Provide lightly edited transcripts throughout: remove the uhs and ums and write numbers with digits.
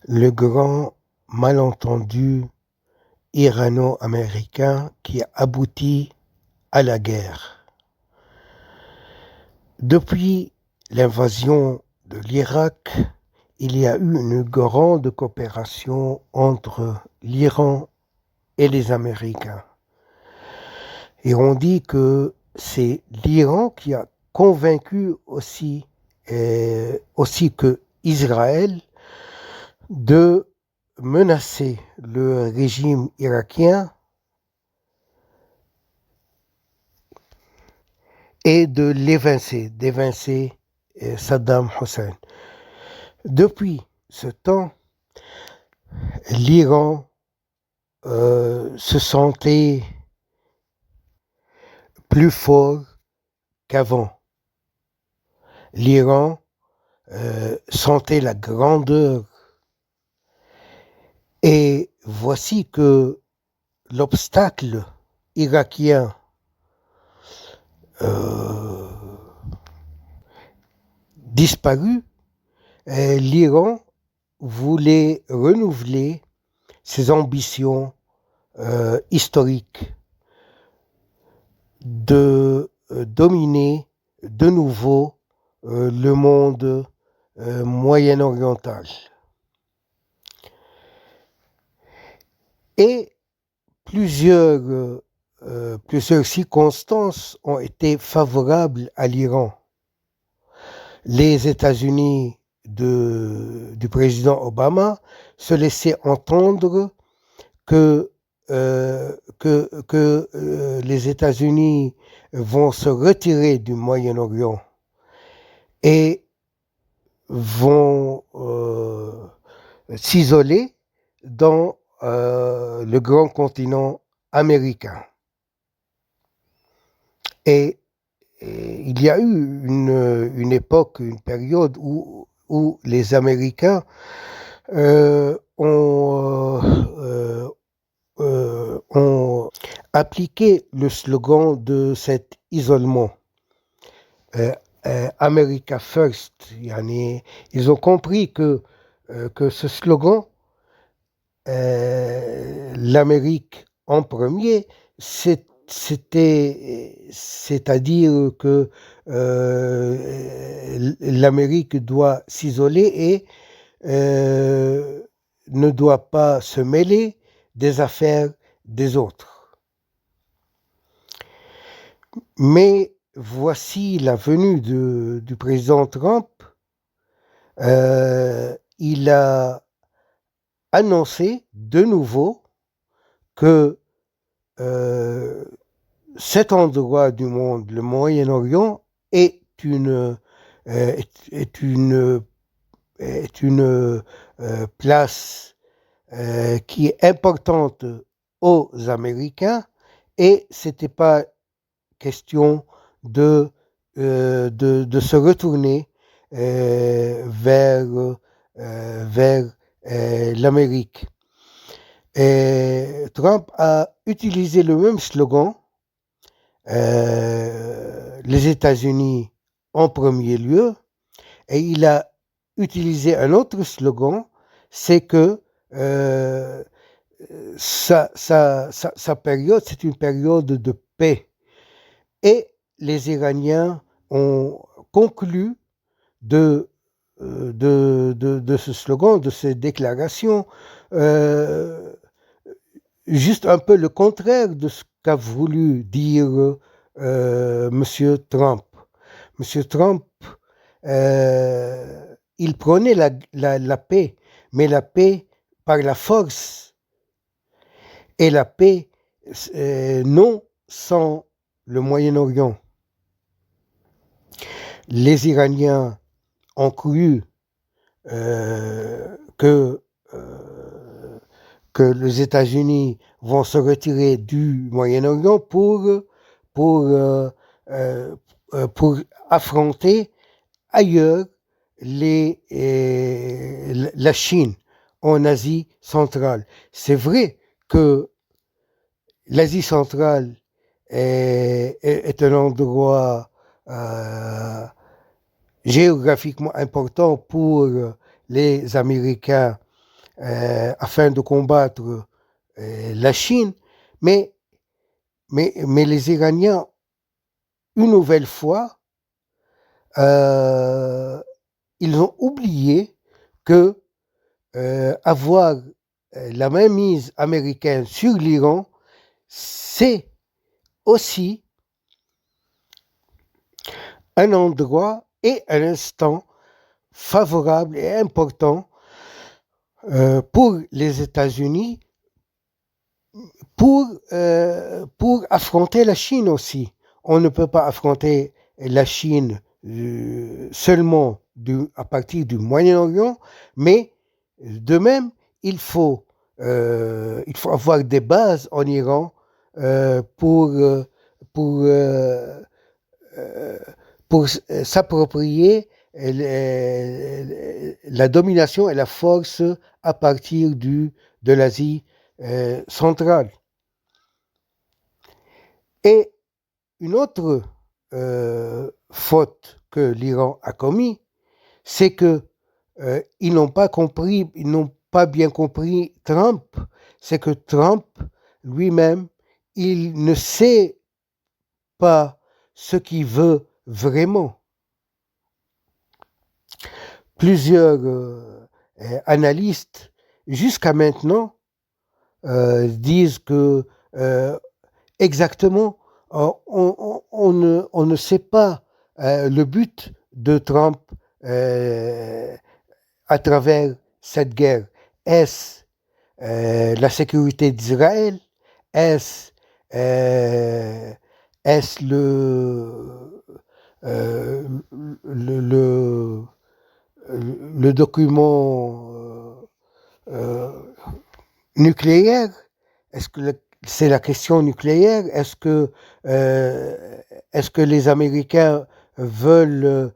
Le grand malentendu irano-américain qui aboutit à la guerre. Depuis l'invasion de l'Irak, il y a eu une grande coopération entre l'Iran et les Américains. Et on dit que c'est l'Iran qui a convaincu aussi que Israël de menacer le régime irakien et de d'évincer Saddam Hussein. Depuis ce temps, l'Iran se sentait plus fort qu'avant. L'Iran sentait la grandeur. Et voici que l'obstacle irakien disparu, l'Iran voulait renouveler ses ambitions historiques de dominer de nouveau le monde moyen-oriental. Et plusieurs circonstances ont été favorables à l'Iran. Les États-Unis du président Obama se laissaient entendre que les États-Unis vont se retirer du Moyen-Orient et vont s'isoler dans le grand continent américain. Et il y a eu une époque, une période où les Américains ont appliqué le slogan de cet isolement. America First. Ils ont compris que ce slogan, l'Amérique en premier, c'est-à-dire que l'Amérique doit s'isoler et ne doit pas se mêler des affaires des autres. Mais voici la venue du président Trump. Il a annoncé de nouveau que cet endroit du monde, le Moyen-Orient, est une place qui est importante aux Américains, et c'était pas question de se retourner vers l'Amérique. Et Trump a utilisé le même slogan, les États-Unis en premier lieu, et il a utilisé un autre slogan, c'est que sa période, c'est une période de paix. Et les Iraniens ont conclu de ce slogan, de ces déclarations, juste un peu le contraire de ce qu'a voulu dire M. Trump. M. Trump, il prenait la paix, mais la paix par la force, et la paix non sans le Moyen-Orient. Les Iraniens ont cru que les États-Unis vont se retirer du Moyen-Orient pour affronter ailleurs la Chine, en Asie centrale. C'est vrai que l'Asie centrale est un endroit géographiquement important pour les Américains afin de combattre la Chine, mais les Iraniens, une nouvelle fois, ils ont oublié que avoir la mainmise américaine sur l'Iran, c'est aussi un endroit et un instant favorable et important pour les États-Unis pour affronter la Chine aussi. On ne peut pas affronter la Chine seulement à partir du Moyen-Orient, mais de même, il faut avoir des bases en Iran pour, pour, euh, euh, pour s'approprier la domination et la force à partir de l'Asie centrale. Et une autre faute que l'Iran a commis, c'est que ils n'ont pas bien compris Trump. C'est que Trump lui-même, il ne sait pas ce qu'il veut vraiment. Plusieurs analystes, jusqu'à maintenant, disent que exactement, on ne sait pas le but de Trump à travers cette guerre. Est-ce la sécurité d'Israël? Est-ce le document nucléaire? Est-ce que c'est la question nucléaire? Est-ce que les Américains veulent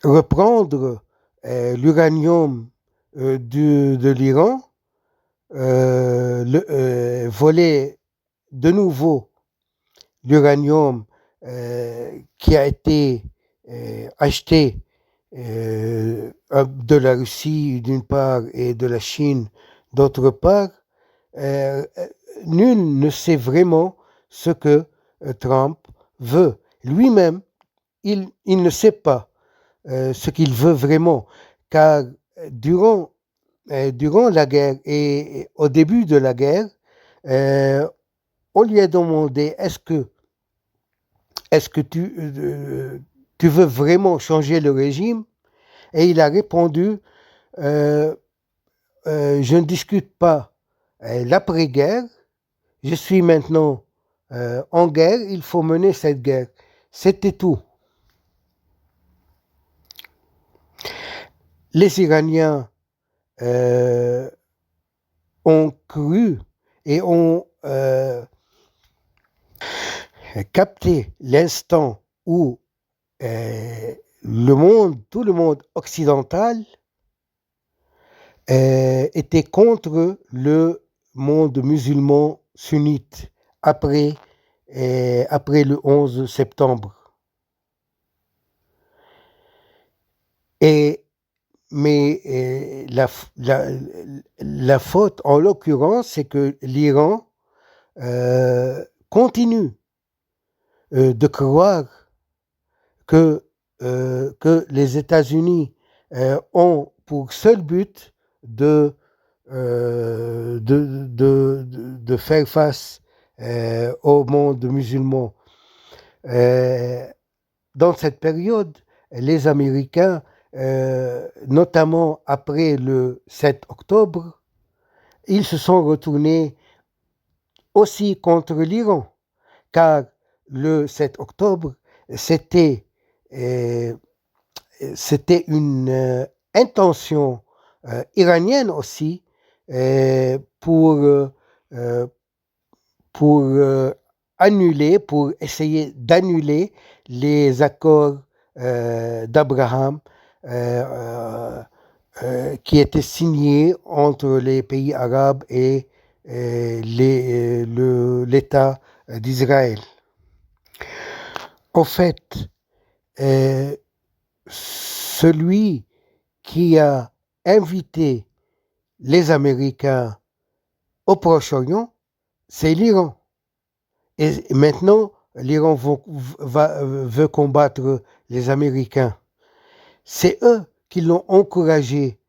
reprendre l'uranium de l'Iran, voler de nouveau l'uranium qui a été acheté de la Russie d'une part et de la Chine d'autre part? Nul ne sait vraiment ce que Trump veut. Lui-même, il ne sait pas ce qu'il veut vraiment, car durant la guerre et au début de la guerre, on lui a demandé est-ce que tu veux vraiment changer le régime? Et il a répondu je ne discute pas l'après-guerre, je suis maintenant en guerre, il faut mener cette guerre. C'était tout. Les Iraniens ont cru et ont capté l'instant où tout le monde occidental était contre le monde musulman sunnite après le 11 septembre. Mais la faute, en l'occurrence, c'est que l'Iran continue de croire que les États-Unis ont pour seul but de faire face au monde musulman. Dans cette période, les Américains, notamment après le 7 octobre, ils se sont retournés aussi contre l'Iran, car le 7 octobre, c'était une intention iranienne aussi pour essayer d'annuler les accords d'Abraham qui étaient signés entre les pays arabes et l'État d'Israël. En fait, celui qui a invité les Américains au Proche-Orient, c'est l'Iran. Et maintenant, l'Iran veut combattre les Américains. C'est eux qui l'ont encouragé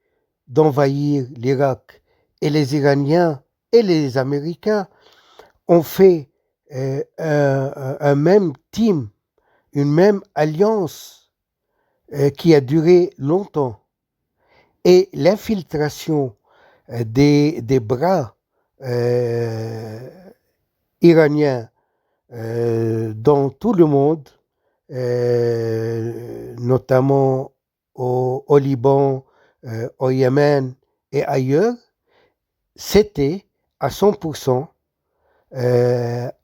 d'envahir l'Irak. Et les Iraniens et les Américains ont fait un même team, une même alliance qui a duré longtemps. Et l'infiltration des bras iraniens dans tout le monde, notamment au Liban, au Yémen et ailleurs, c'était à 100%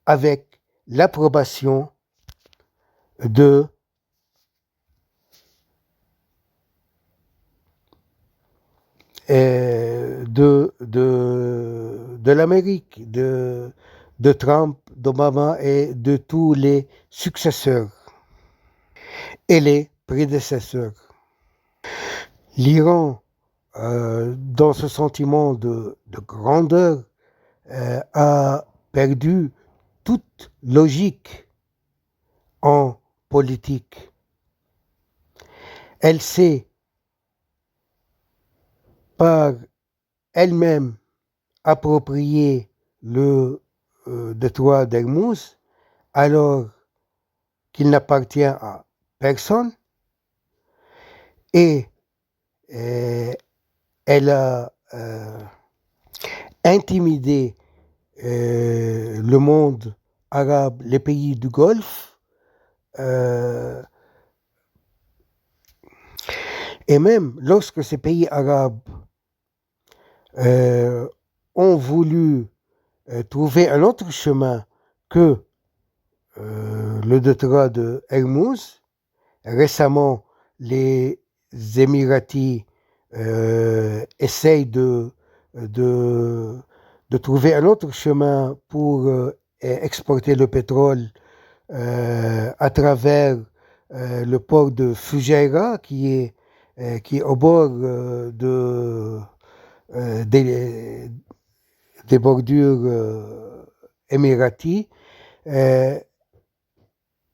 avec l'approbation de l'Amérique, de Trump, d'Obama et de tous les successeurs et les prédécesseurs. L'Iran, dans ce sentiment de grandeur, a perdu toute logique en politique. Elle s'est par elle-même approprié le détroit d'Hermouz alors qu'il n'appartient à personne et elle a intimidé le monde arabe, les pays du Golfe, et même lorsque ces pays arabes ont voulu trouver un autre chemin que le détroit de Hermouz, récemment les Émiratis essayent de trouver un autre chemin pour exporter le pétrole à travers le port de Fujairah qui est au bord des bordures émiratis.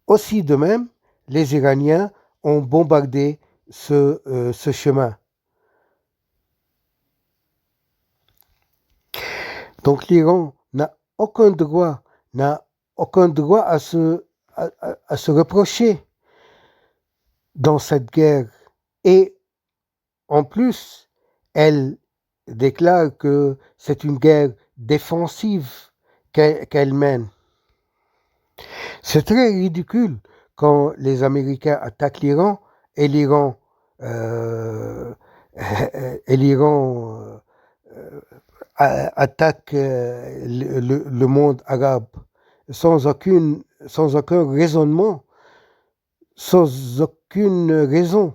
Aussi de même, les Iraniens ont bombardé ce chemin. Donc l'Iran n'a aucun droit à se reprocher dans cette guerre. Et en plus, elle déclare que c'est une guerre défensive qu'elle mène. C'est très ridicule quand les Américains attaquent l'Iran et l'Iran attaque le monde arabe sans aucun raisonnement, sans aucune raison.